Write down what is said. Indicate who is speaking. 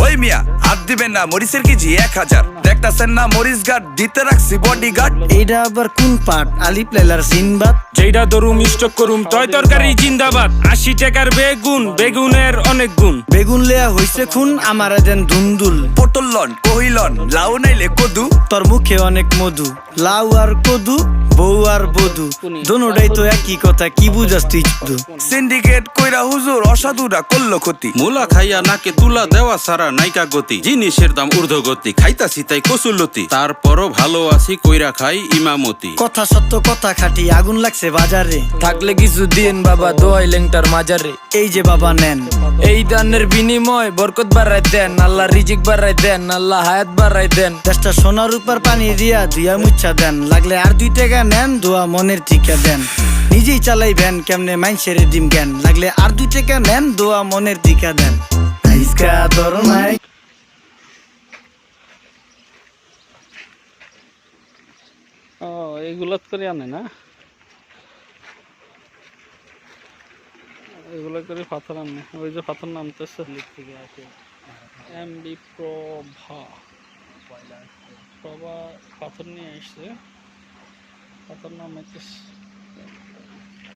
Speaker 1: ওই মিয়া হাত দিবেন না, মরিচের কেজি 1000। দেখতাছেন না মরিচ গার্ড দিতে রাখছি বডি গার্ড।
Speaker 2: এইটা আবার কোন পাট? আলিপ লাইলার সিনবাদ।
Speaker 3: যেইটা ধরুম স্টক করুম তয় তরকারি জিন্দাবাদ। 80 টাকার বেগুন, বেগুনের অনেক গুণ।
Speaker 2: বেগুন লেয়া হইছে খুন, আমারে দেন ধুন্দুল।
Speaker 1: পটল লন কহিলন লাউ নাইলে কদু।
Speaker 2: তোর মুখে অনেক মধু, লাউ আর কদু, বউ আর বধু, দোনোটাই তো একই কথা, কি বুঝাস তুই শুধু?
Speaker 1: সিন্ডিকেট কইরা হুজুর অসাধুরা করলো ক্ষতি।
Speaker 4: মুলা খাইয়া নাকে তুলা দেওয়া সারা নাইকা গতি। জিনিসের দাম ঊর্ধ্বগতি, খাইতাছি তাই কসুলতি। তারপরও ভালো আছি কইরা খাই ইমামতি।
Speaker 2: কথা সত্য কথা খাটি, আগুন লাগছে বাজারে।
Speaker 5: থাকলে কিছু দিন বাবা, দোয়াই লেংটার মাজারে।
Speaker 2: এই যে বাবা নেন,
Speaker 5: এই দানের বিনিময় বরকত বাড়াই দেন, আল্লাহ রিজিক বাড়াই দেন, আল্লাহ হায়াত বাড়াই দেন।
Speaker 2: দেশটা সোনার উপর পানি দিয়া ধুইয়া মুচ্ছা দেন। লাগলে আর 2 টাকা নেন, দোয়া মনের টিকা দেন। নিজেই চালাই ভ্যান, কেমনে মাইনসেরে দিম জ্ঞান। লাগলে আর 2 টাকা নেন, দোয়া মনের টিকা দেন। আইসকা তোর নাই
Speaker 6: ও এইগুলো করে আনে না, এগুলো করে পাথর আনে। ওই যে পাথর নামতেছে এমডি প্রভা, প্রভা পাথর নিয়ে আসছে, পাথর নামাইতেছে।